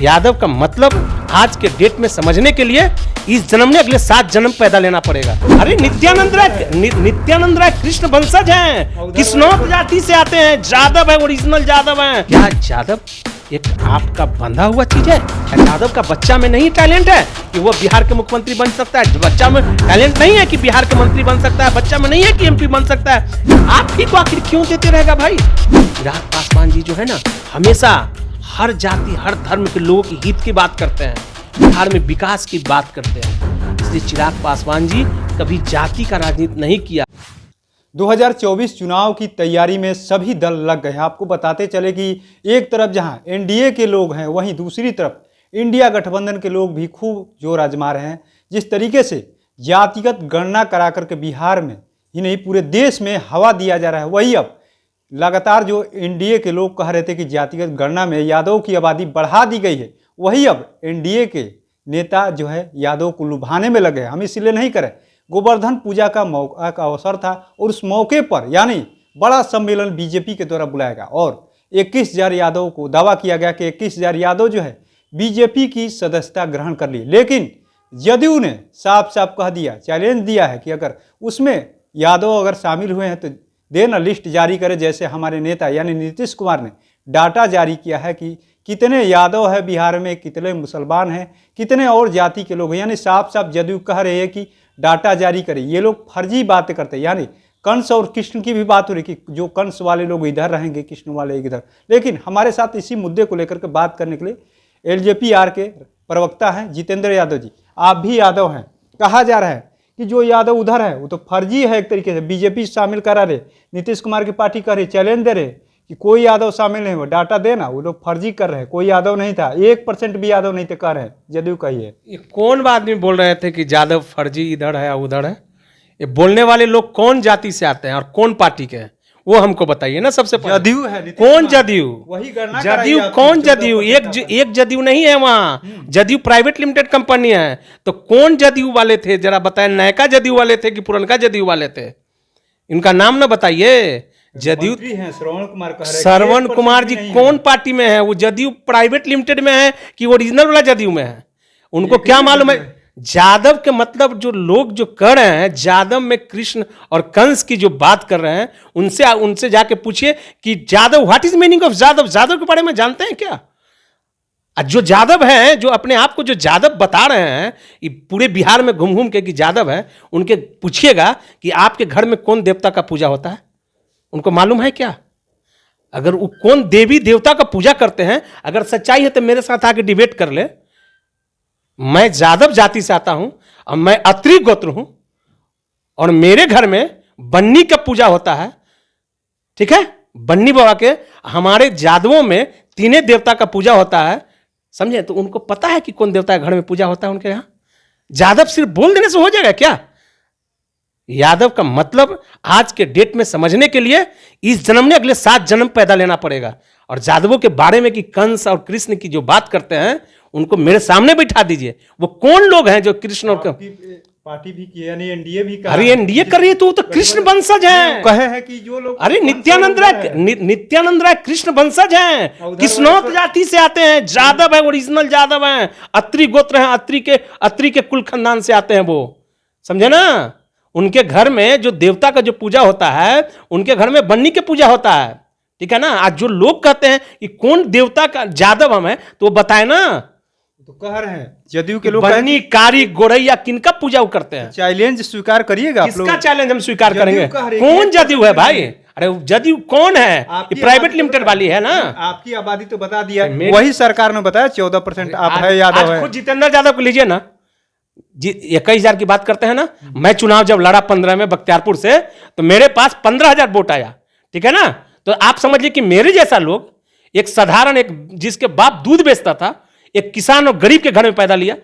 यादव का मतलब आज के डेट में समझने के लिए इस जन्म में अगले 7 जन्म पैदा लेना पड़ेगा। अरे नित्यानंद राय कृष्ण वंशज हैं, किस्नौत जाति से आते हैं, यादव है, ओरिजिनल यादव है। क्या यादव एक आपका बंधा हुआ चीज है? क्या यादव का बच्चा में नहीं टैलेंट है कि वो बिहार के मुख्यमंत्री बन सकता है? बच्चा में टैलेंट नहीं है कि बिहार के मंत्री बन सकता है? बच्चा में नहीं है कि एमपी बन सकता है? आप ही को आखिर क्यों देते रहेगा भाई? चिराग पासवान जी जो है ना, हमेशा हर जाति हर धर्म के लोगों की हित की बात करते हैं, बिहार में विकास की बात करते हैं। इसलिए चिराग पासवान जी कभी जाति का राजनीति नहीं किया। 2024 चुनाव की तैयारी में सभी दल लग गए हैं। आपको बताते चले कि एक तरफ जहां एनडीए के लोग हैं, वहीं दूसरी तरफ इंडिया गठबंधन के लोग भी खूब जोर आजमा रहे हैं। जिस तरीके से जातिगत गणना करा करके बिहार में ही नहीं पूरे देश में हवा दिया जा रहा है, वही अब लगातार जो एनडीए के लोग कह रहे थे कि जातिगत गणना में यादव की आबादी बढ़ा दी गई है, वही अब एनडीए के नेता जो है यादव को लुभाने में लगे हैं। हम इसलिए नहीं करें, गोवर्धन पूजा का मौका का अवसर था और उस मौके पर यानी बड़ा सम्मेलन बीजेपी के द्वारा बुलाया गया और 21,000 यादव को दावा किया गया कि 21,000 यादव जो है बीजेपी की सदस्यता ग्रहण कर ली। लेकिन जदयू ने साफ साफ कह दिया, चैलेंज दिया है कि अगर उसमें यादव अगर शामिल हुए हैं तो देना लिस्ट जारी करे। जैसे हमारे नेता यानी नीतीश कुमार ने डाटा जारी किया है कि कितने यादव है बिहार में, कितने मुसलमान हैं, कितने और जाति के लोग हैं। यानी साफ साफ जदयू कह रहे हैं कि डाटा जारी करे। ये लोग फर्जी बातें करते हैं, यानी कंस और कृष्ण की भी बात हो रही कि जो कंस वाले लोग इधर रहेंगे, कृष्ण वाले इधर। लेकिन हमारे साथ इसी मुद्दे को लेकर के बात करने के लिए एलजेपी-आर के प्रवक्ता हैं जितेंद्र यादव जी। आप भी यादव हैं, कहा जा रहा है कि जो यादव उधर है वो तो फर्जी है एक तरीके से, बीजेपी शामिल करा रहे, नीतीश कुमार की पार्टी कर रही, चैलेंज दे रहे कि कोई यादव शामिल नहीं हुआ, डाटा देना। वो लोग फर्जी कर रहे हैं, कोई यादव नहीं था, 1% भी यादव नहीं थे, कह रहे हैं जदयू का ही है। ये कौन आदमी बोल रहे थे कि यादव फर्जी इधर है उधर है? ये बोलने वाले लोग कौन जाति से आते हैं और कौन पार्टी के हैं, वो हमको बताइए ना। सबसे पहले जदयू है, कौन जदयू? वही गणना जदयू कौन जदयू? एक जदयू नहीं है वहां, जदयू प्राइवेट लिमिटेड कंपनी है। तो कौन जदयू वाले थे जरा बताएं? नयका जदयू वाले थे कि पुरनका जदयू वाले थे? इनका नाम ना बताइए। जदयू हैं श्रवण कुमार कह रहे हैं। श्रवण कुमार जी कौन पार्टी में है? वो जदयू प्राइवेट लिमिटेड में है कि ओरिजिनल वाला जदयू में है? उनको क्या मालूम है? यादव के मतलब जो लोग जो कर रहे हैं, यादव में कृष्ण और कंस की जो बात कर रहे हैं, उनसे जाके पूछिए कि Yadav, what is meaning of Yadav? Yadav के बारे में जानते हैं क्या? जो यादव हैं, जो अपने आप को जो यादव बता रहे हैं ये पूरे बिहार में घूम घूम के कि यादव है, उनके पूछिएगा कि आपके घर में कौन देवता का पूजा होता है? उनको मालूम है क्या? अगर वो कौन देवी देवता का पूजा करते हैं, अगर सच्चाई है तो मेरे साथ आके डिबेट कर ले। मैं यादव जाति से आता हूं और मैं अत्रि गोत्र हूं और मेरे घर में बन्नी का पूजा होता है, ठीक है? बन्नी बाबा के, हमारे यादवों में तीनों देवता का पूजा होता है, समझे? तो उनको पता है कि कौन देवता के घर में पूजा होता है उनके यहां। यादव सिर्फ बोल देने से हो जाएगा क्या? यादव का मतलब आज के डेट में समझने के लिए इस जन्म में अगले 7 जन्म पैदा लेना पड़ेगा। और यादवों के बारे में कि कंस और कृष्ण की जो बात करते हैं, उनको मेरे सामने बैठा दीजिए। वो कौन लोग हैं जो कृष्ण और पार्टी भी की, यानी एनडीए भी कर, अरे एनडीए कर रही है तो कृष्ण वंशज हैं। कहे हैं कि जो लोग, अरे नित्यानंद राय कृष्ण वंशज हैं, किस्नौत जाति से आते हैं, यादव है, ओरिजिनल यादव हैं, अत्रि गोत्र हैं, अत्रि के कुल खानदान से आते हैं वो, समझे ना? उनके घर में जो देवता का जो पूजा होता है, उनके घर में बन्नी के पूजा होता है, ठीक है ना? आज जो लोग कहते हैं कि कौन देवता का यादव हम है, तो वो बताए ना। तो कह रहे हैं जदयू के लोग, बन्नी, कारी, गोरैया, किनका पूजा वो करते हैं? चैलेंज स्वीकार करिएगा आप लोग। किसका चैलेंज हम स्वीकार करेंगे? कौन जदयू है भाई? अरे जदयू कौन है? ये प्राइवेट लिमिटेड वाली है ना। आपकी आबादी तो बता दिया, वही सरकार ने बताया 14% आप है यादव है। खुद जितेंद्र यादव को लीजिए ना, 21,000 की बात करते हैं ना। मैं चुनाव जब लड़ा 15 में बख्तियारपुर से, तो मेरे पास 15,000 वोट आया, ठीक है ना? तो आप समझ लीजिए कि मेरे जैसा लोग, एक साधारण, एक जिसके बाप दूध बेचता था, एक किसान और गरीब के घर में पैदा लिया,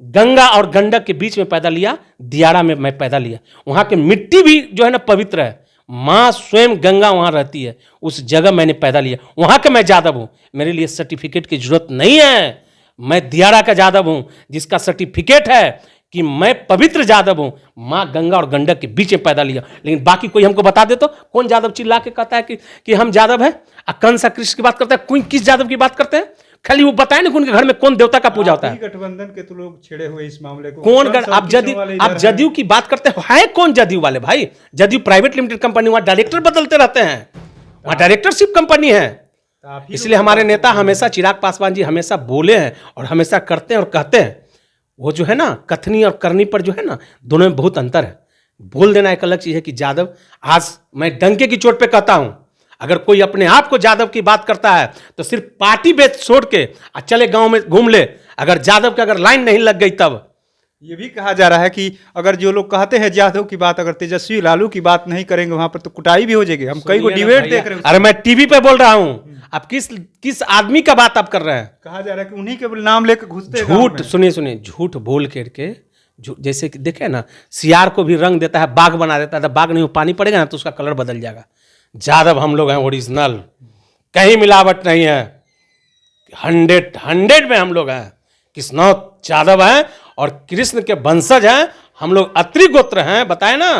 गंगा और गंडक के बीच में पैदा लिया, दियारा में मैं पैदा लिया। वहां की मिट्टी भी जो है ना पवित्र है, मां स्वयं गंगा वहां रहती है, उस जगह मैंने पैदा लिया, वहां का मैं यादव हूं। मेरे लिए सर्टिफिकेट की जरूरत नहीं है। मैं दियारा का यादव हूं, जिसका सर्टिफिकेट है कि मैं पवित्र यादव हूं, मां गंगा और गंडक के बीच में पैदा लिया। लेकिन बाकी कोई हमको बता दे तो कौन यादव चिल्ला के कहता है कि हम यादव है? कंस कृष्ण की बात करते हैं, कोई किस यादव की बात करते हैं? खाली वो बताए ना कि उनके घर में कौन देवता का पूजा होता है। गठबंधन के तो लोग छिड़े हुए इस मामले को। कौन आप जदयू की बात करते हैं कौन जदयू वाले भाई? जदयू प्राइवेट लिमिटेड कंपनी, वहां डायरेक्टर बदलते रहते हैं, वहां डायरेक्टरशिप कंपनी है। इसलिए हमारे नेता हमेशा, चिराग पासवान जी हमेशा बोले हैं और हमेशा करते हैं और कहते हैं, वो जो है ना कथनी और करनी पर जो है ना, दोनों में बहुत अंतर है। बोल देना एक अलग चीज है कि यादव, आज मैं डंके की चोट पे कहता हूं, अगर कोई अपने आप को यादव की बात करता है तो सिर्फ पार्टी बेच छोड़ के चले गांव में घूम ले, अगर यादव की अगर लाइन नहीं लग गई तब। ये भी कहा जा रहा है कि अगर जो लोग कहते हैं यादव की बात, अगर तेजस्वी लालू की बात नहीं करेंगे वहां पर तो कुटाई भी हो जाएगी। हम कई को डिबेट देख रहे हैं। अरे मैं टीवी पे बोल रहा हूं, आप किस आदमी का बात आप कर रहे हैं? कहा जा रहा है कि उन्हीं के नाम लेकर घुसते हैं। झूठ, सुनिए, झूठ बोल करके, जैसे कि देखे ना, सियार को भी रंग देता है, बाघ बना देता है, तो बाघ नहीं, पानी पड़ेगा ना तो उसका कलर बदल जाएगा। यादव हम लोग हैं ओरिजिनल, कहीं मिलावट नहीं है, 100 में हम लोग हैं। किस्नौत यादव हैं और कृष्ण के वंशज हैं हम लोग, अत्रि गोत्र हैं, बताए ना,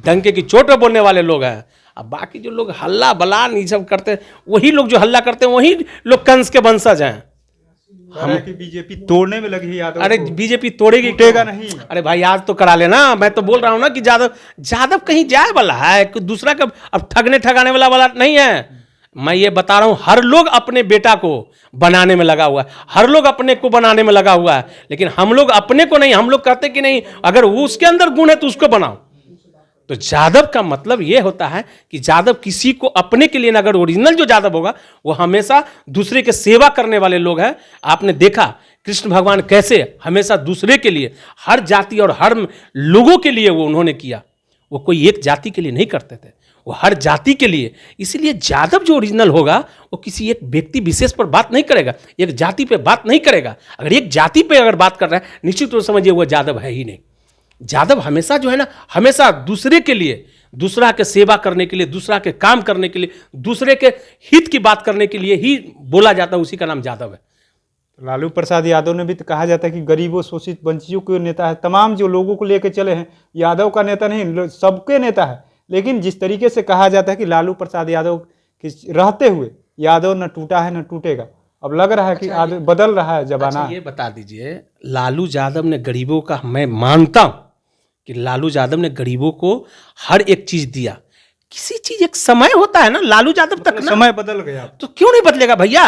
डंके की चोट पे बोलने वाले लोग हैं। अब बाकी जो लोग हल्ला बलान ये सब करते हैं, वही लोग जो हल्ला करते हैं वही लोग कंस के वंशज हैं। हम कि बीजेपी तोड़ने में लगी यादव। अरे बीजेपी तोड़ेगी, टूटेगा नहीं। अरे भाई आज तो करा लेना, मैं तो बोल रहा हूं ना कि यादव कहीं जाए वाला है, कोई दूसरा का अब ठगाने वाला नहीं है। मैं ये बता रहा हूं, हर लोग अपने बेटा को बनाने में लगा हुआ है, हर लोग अपने को बनाने में लगा हुआ है, लेकिन हम लोग अपने को नहीं, हम लोग कहते कि नहीं, अगर वो उसके अंदर गुण है तो उसको बनाओ। तो यादव का मतलब यह होता है कि यादव किसी को अपने के लिए, अगर ओरिजिनल जो यादव होगा वो हमेशा दूसरे के सेवा करने वाले लोग हैं। आपने देखा कृष्ण भगवान कैसे हमेशा दूसरे के लिए, हर जाति और हर लोगों के लिए वो उन्होंने किया। वो कोई एक जाति के लिए नहीं करते थे, वो हर जाति के लिए। इसीलिए यादव जो ओरिजिनल होगा वो किसी एक व्यक्ति विशेष पर बात नहीं करेगा, एक जाति पे बात नहीं करेगा। अगर एक जाति पे अगर बात कर रहा है, निश्चित रूप से समझिए वो यादव है ही नहीं। यादव हमेशा जो है ना, हमेशा दूसरे के लिए, दूसरा के सेवा करने के लिए, दूसरा के काम करने के लिए, दूसरे के हित की बात करने के लिए ही बोला जाता है, उसी का नाम यादव है। लालू प्रसाद यादव ने भी तो कहा जाता है कि गरीबों, शोषित, वंचितों के नेता है। तमाम जो लोगों को लेकर चले हैं, यादव का नेता नहीं, सबके नेता है। लेकिन जिस तरीके से कहा जाता है कि लालू प्रसाद यादव के रहते हुए यादव न टूटा है न टूटेगा, अब लग रहा है कि बदल रहा है जमाना। ये बता दीजिए, लालू यादव ने गरीबों का, मैं मानता हूं कि लालू यादव ने गरीबों को हर एक चीज दिया। किसी चीज एक समय होता है ना, लालू यादव तक ना, समय बदल गया तो क्यों नहीं बदलेगा भैया?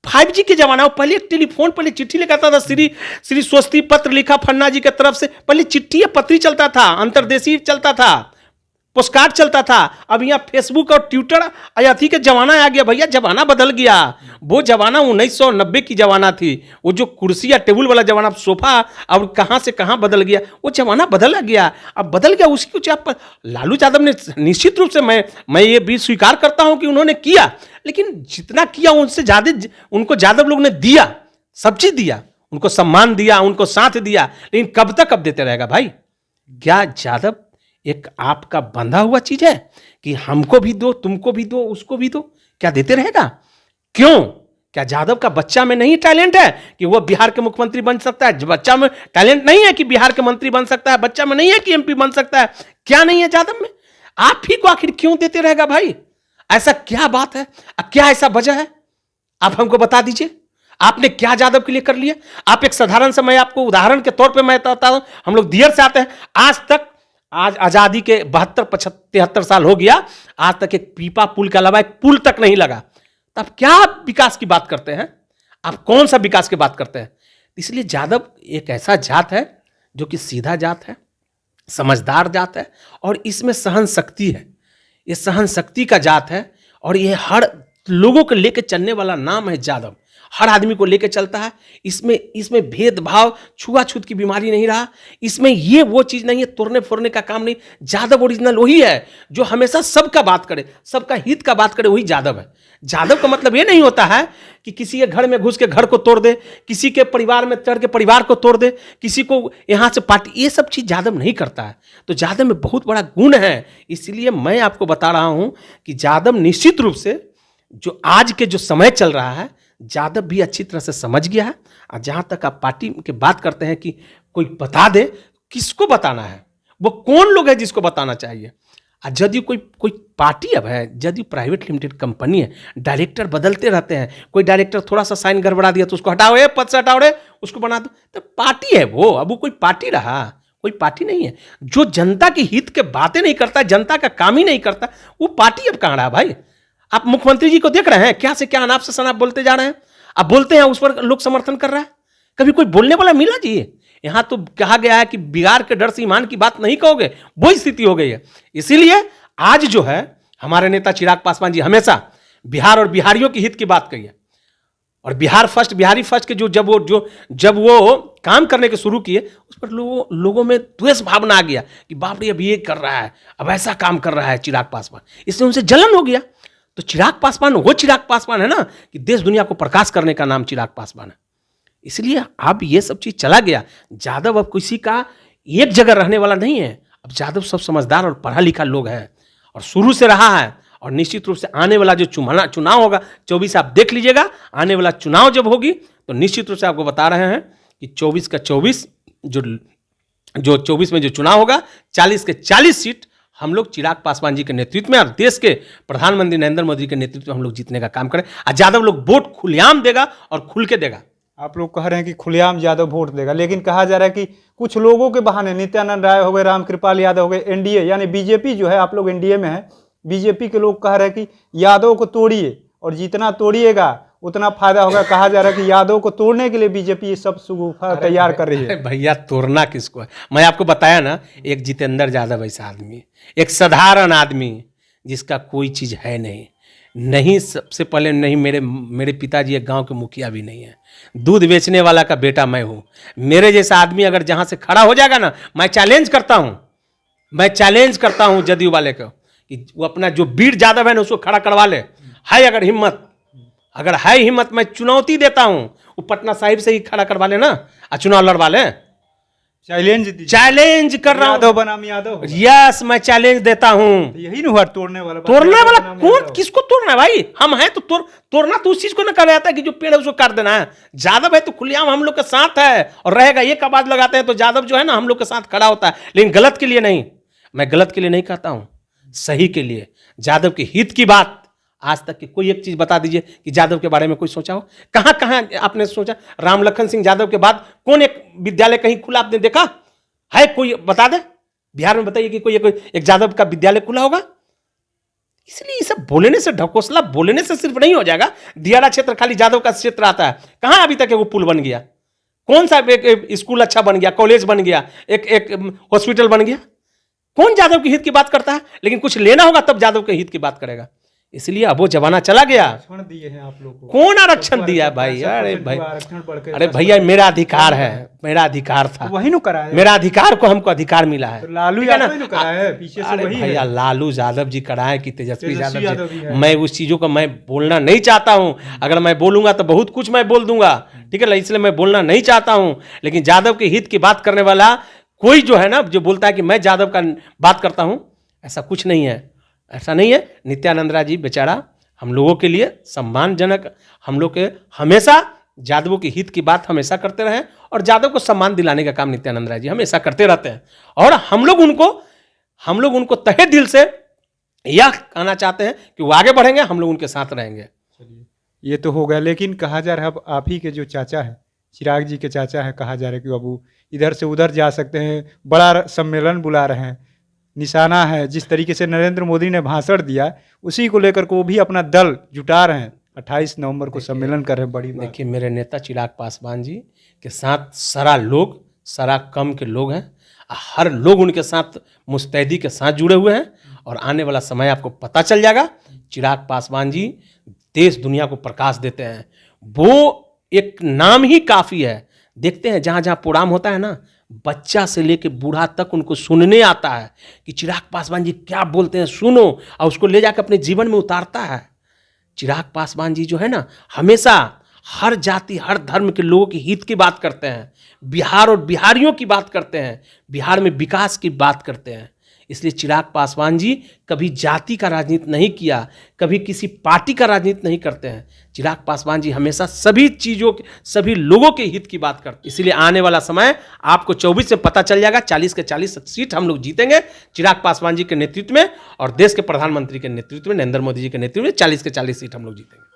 5G के जमाना, पहले टेलीफोन, पहले चिट्ठी लिखा था, श्री स्वस्ति पत्र लिखा फन्ना जी की तरफ से, पहले चिट्ठी या पत्री चलता था, अंतरदेशीय चलता था, पोस्टकार्ड चलता था। अब यहाँ फेसबुक और ट्विटर अथी के जमाना आ गया भैया, जमाना बदल गया। वो जमाना 1990 की जमाना थी, वो जो कुर्सी या टेबल वाला जमाना, सोफा, अब कहाँ से कहाँ बदल गया, वो जमाना बदल गया। अब बदल गया, उसकी कुछ आप लालू यादव ने निश्चित रूप से, मैं ये भी स्वीकार करता हूं कि उन्होंने किया, लेकिन जितना किया उनसे ज्यादा उनको यादव लोग ने दिया, सब चीज दिया, उनको सम्मान दिया, उनको साथ दिया, लेकिन कब तक अब देते रहेगा भाई? क्या यादव एक आपका बंधा हुआ चीज है कि हमको भी दो, तुमको भी दो, उसको भी दो? क्या देते रहेगा? क्यों? क्या यादव का बच्चा में नहीं टैलेंट है कि वो बिहार के मुख्यमंत्री बन सकता है? बच्चा में टैलेंट नहीं है कि बिहार के मंत्री बन सकता है? बच्चा में नहीं है कि MP बन सकता है? क्या नहीं है यादव में? आप ही को आखिर क्यों देते रहेगा भाई? ऐसा क्या बात है, क्या ऐसा वजह है? आप हमको बता दीजिए, आपने क्या यादव के लिए कर लिया? आप एक साधारण सा, मैं आपको उदाहरण के तौर पे मैं बताता हूं, हम लोग दियर से आते हैं, आज आजादी के 72-73 साल हो गया, आज तक एक पीपा पुल के अलावा एक पुल तक नहीं लगा। तब क्या आप विकास की बात करते हैं? आप कौन सा विकास की बात करते हैं? इसलिए यादव एक ऐसा जात है जो कि सीधा जात है, समझदार जात है, और इसमें सहन शक्ति है। ये सहन शक्ति का जात है, और ये हर लोगों को लेकर चलने वाला नाम है यादव। हर आदमी को लेकर चलता है। इसमें भेदभाव, छुआछूत की बीमारी नहीं रहा, इसमें ये वो चीज नहीं है, तोड़ने फोड़ने का काम नहीं। यादव ओरिजिनल वही है जो हमेशा सबका बात करे, सबका हित का बात करे, वही यादव है। यादव का मतलब ये नहीं होता है कि किसी के घर में घुस के घर को तोड़ दे, किसी के परिवार में चढ़ के परिवार को तोड़ दे, किसी को यहां से पार्टी, ये सब चीज यादव नहीं करता है। तो यादव में बहुत बड़ा गुण है। इसलिए मैं आपको बता रहा हूं कि यादव निश्चित रूप से, जो आज के जो समय चल रहा है, यादव भी अच्छी तरह से समझ गया है। और जहां तक आप पार्टी की बात करते हैं कि कोई बता दे, किसको बताना है? वो कौन लोग है जिसको बताना चाहिए? जदयू कोई पार्टी अब है, जदयू प्राइवेट लिमिटेड कंपनी है, डायरेक्टर बदलते रहते हैं। कोई डायरेक्टर थोड़ा सा साइन गड़बड़ा दिया तो उसको हटाओ, पद से हटाओ रे, उसको बना दो। तो पार्टी है वो, अब वो कोई पार्टी रहा, कोई पार्टी नहीं है। जो जनता की हित के बातें नहीं करता, जनता का काम ही नहीं करता, वो पार्टी अब कहां रहा भाई। आप मुख्यमंत्री जी को देख रहे हैं, क्या से क्या अनाप से शनाप बोलते जा रहे हैं। आप बोलते हैं, उस पर लोग समर्थन कर रहा है। कभी कोई बोलने वाला मिला जी? यहां तो कहा गया है कि बिगाड़ के डर से ईमान की बात नहीं कहोगे, वही स्थिति हो गई है। इसीलिए आज जो है हमारे नेता चिराग पासवान जी हमेशा बिहार और बिहारियों की हित की बात कही है। और बिहार फर्स्ट, बिहारी फर्स्ट के जब वो काम करने के शुरू किए, उस पर लोगों में द्वेष भावना आ गया कि बाप रे, अब ये कर रहा है, अब ऐसा काम कर रहा है चिराग पासवान, इससे उनसे जलन हो गया। तो चिराग पासवान वो चिराग पासवान है ना, कि देश दुनिया को प्रकाश करने का नाम चिराग पासवान है। इसलिए अब ये सब चीज चला गया। यादव अब किसी का एक जगह रहने वाला नहीं है। अब यादव सब समझदार और पढ़ा लिखा लोग हैं, और शुरू से रहा है। और निश्चित रूप से आने वाला जो चुनाव होगा 24, आप देख लीजिएगा, आने वाला चुनाव जब होगी तो निश्चित रूप से आपको बता रहे हैं कि 24 का 24 जो 24 में जो चुनाव होगा, 40 के 40 सीट हम लोग चिराग पासवान जी के नेतृत्व में और देश के प्रधानमंत्री नरेंद्र मोदी के नेतृत्व में हम लोग जीतने का काम करें। और यादव लोग वोट खुलेआम देगा और खुल के देगा। आप लोग कह रहे हैं कि खुलेआम यादव वोट देगा, लेकिन कहा जा रहा है कि कुछ लोगों के बहाने, नित्यानंद राय हो गए, रामकृपाल यादव हो गए, एनडीए यानी बीजेपी जो है, आप लोग एनडीए में है, बीजेपी के लोग कह रहे हैं कि यादव को तोड़िए और जितना तोड़िएगा उतना फायदा होगा। कहा जा रहा है कि यादव को तोड़ने के लिए बीजेपी सब सुगुफा तैयार कर रही है। भैया, तोड़ना किसको है? मैं आपको बताया ना, एक जितेंद्र यादव ऐसा आदमी, एक साधारण आदमी जिसका कोई चीज है नहीं, सबसे पहले नहीं, मेरे पिताजी एक गांव के मुखिया भी नहीं है, दूध बेचने वाला का बेटा मैं हूं। मेरे जैसा आदमी अगर जहां से खड़ा हो जाएगा ना, मैं चैलेंज करता हूं जदयू वाले को कि वो अपना जो वीर यादव है ना, उसको खड़ा करवा ले। है अगर है हिम्मत, मैं चुनौती देता हूं, वो पटना साहिब से ही खड़ा करवा ले ना, और चुनाव लड़वा ले। चैलेंज कर रहा हूं। यादव बनाम यादव, यस, मैं चैलेंज देता हूं। यही नहीं हुआ तोड़ने वाला कौन? किसको तोड़ना है भाई? हम हैं तो तोड़ना तो उस चीज को ना कर रहा था कि जो पेड़ है उसको काट देना है। यादव है तो खुलेआम हम लोग के साथ है और रहेगा। एक आवाज लगाते हैं तो यादव जो है ना, हम लोग के साथ खड़ा होता है, लेकिन गलत के लिए नहीं। मैं गलत के लिए नहीं कहता हूं, सही के लिए। यादव के हित की बात आज तक की कोई एक चीज बता दीजिए कि यादव के बारे में कोई सोचा हो? कहां कहां आपने सोचा? राम लखन सिंह यादव के बाद कौन एक विद्यालय कहीं खुला आपने देखा है? कोई बता दे बिहार में, बताइए कि कोई एक यादव का विद्यालय खुला होगा? इसलिए ये सब बोलने से, ढकोसला बोलने से सिर्फ नहीं हो जाएगा। दियारा क्षेत्र खाली यादव का क्षेत्र आता है। कहां अभी तक वो पुल बन गया? कौन सा एक स्कूल अच्छा बन गया, कॉलेज बन गया, एक हॉस्पिटल बन गया? कौन यादव के हित की बात करता है? लेकिन कुछ लेना होगा तब यादव के हित की बात करेगा। इसलिए अब वो जमाना चला गया। आरक्षण दिए हैं आप लोग को। कौन आरक्षण दिया है भाई? अरे भैया, मेरा अधिकार है, मेरा अधिकार था, वही नु करा है। मेरा अधिकार को हमको अधिकार मिला है। तो लालू यादव ही करा है, पीछे से अरे वही भैया, है। लालू यादव जी कराए कि तेजस्वी यादव यादव भी जी, है। मैं उस चीजों को मैं बोलना नहीं चाहता हूं। अगर मैं बोलूंगा तो बहुत कुछ मैं बोल दूंगा, ठीक है ना, इसलिए मैं बोलना नहीं चाहता हूं। लेकिन यादव के हित की बात करने वाला कोई जो है ना, जो बोलता है कि मैं यादव का बात करता हूं, ऐसा कुछ नहीं है, ऐसा नहीं है। नित्यानंद राय जी बेचारा हम लोगों के लिए सम्मानजनक, हम लोग के हमेशा यादवों के हित की बात हमेशा करते रहे, और यादव को सम्मान दिलाने का काम नित्यानंद राय जी हमेशा करते रहते हैं। और हम लोग उनको तहे दिल से यह कहना चाहते हैं कि वो आगे बढ़ेंगे, हम लोग उनके साथ रहेंगे। ये तो हो गया, लेकिन कहा जा रहा है अब आप ही के जो चाचा है, चिराग जी के चाचा है, कहा जा रहा है कि अब इधर से उधर जा सकते हैं, बड़ा सम्मेलन बुला रहे हैं। निशाना है जिस तरीके से नरेंद्र मोदी ने भाषण दिया, उसी को लेकर के वो भी अपना दल जुटा रहे हैं। 28 नवंबर को सम्मेलन कर रहे हैं। बड़ी देखिए, मेरे नेता चिराग पासवान जी के साथ सारा कम के लोग हैं, हर लोग उनके साथ मुस्तैदी के साथ जुड़े हुए हैं। और आने वाला समय आपको पता चल जाएगा, चिराग पासवान जी देश दुनिया को प्रकाश देते हैं। वो एक नाम ही काफ़ी है। देखते हैं जहाँ जहाँ प्रोग्राम होता है ना, बच्चा से लेके बूढ़ा तक उनको सुनने आता है कि चिराग पासवान जी क्या बोलते हैं, सुनो, और उसको ले जाकर अपने जीवन में उतारता है। चिराग पासवान जी जो है ना, हमेशा हर जाति हर धर्म के लोगों के हित की बात करते हैं, बिहार और बिहारियों की बात करते हैं, बिहार में विकास की बात करते हैं। इसलिए चिराग पासवान जी कभी जाति का राजनीति नहीं किया, कभी किसी पार्टी का राजनीति नहीं करते हैं। चिराग पासवान जी हमेशा सभी चीज़ों के, सभी लोगों के हित की बात करते हैं। इसलिए आने वाला समय आपको 24 में पता चल जाएगा, 40 के 40 सीट हम लोग जीतेंगे चिराग पासवान जी के नेतृत्व में, और देश के प्रधानमंत्री के नेतृत्व में, नरेंद्र मोदी जी के नेतृत्व में 40 के 40 सीट हम लोग जीतेंगे।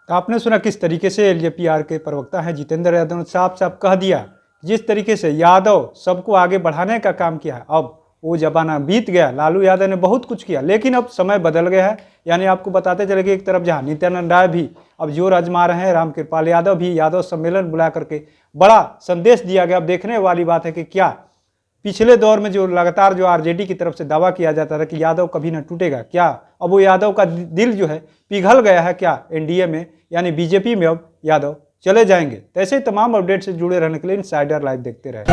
तो आपने सुना किस तरीके से एलजेपीआर के प्रवक्ता हैं जितेंद्र यादव ने साफ साफ कह दिया, जिस तरीके से यादव सबको आगे बढ़ाने का काम किया है, अब वो जमाना बीत गया। लालू यादव ने बहुत कुछ किया, लेकिन अब समय बदल गया है। यानी आपको बताते चले कि एक तरफ जहाँ नित्यानंद राय भी अब जोर आजमा रहे हैं, रामकृपाल यादव भी यादव सम्मेलन बुला करके बड़ा संदेश दिया गया। अब देखने वाली बात है कि क्या पिछले दौर में जो लगातार जो आरजेडी की तरफ से दावा किया जाता था कि यादव कभी न टूटेगा, क्या अब वो यादव का दिल जो है पिघल गया है क्या एनडीए में, यानी बीजेपी में अब यादव चले जाएंगे? तो ऐसे ही तमाम अपडेट से जुड़े रहने के लिए इनसाइडर लाइव देखते रहे।